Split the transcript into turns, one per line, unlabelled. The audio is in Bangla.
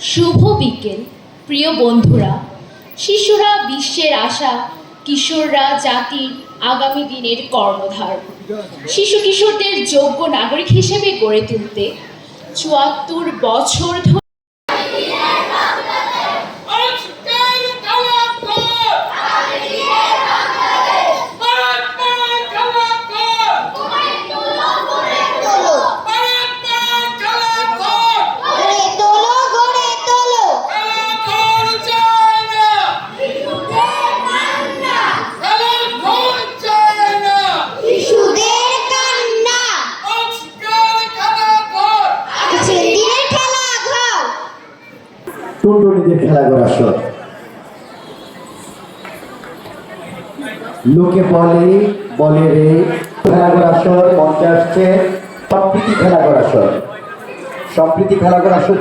শুভ বিকেল প্রিয় বন্ধুরা। শিশুরা বিশ্বের আশা, কিশোররা জাতির আগামী দিনের কর্ণধার। শিশু কিশোরদের যোগ্য নাগরিক হিসেবে গড়ে তুলতে ৭৪ বছর ধরে
টুনটুনিদের খেলাঘর আসর। লোকে বলে বলে রে খেলাঘর আসর মঞ্চে আসছে সম্প্রীতি খেলাঘর আসর। সম্প্রীতি খেলাঘর আসর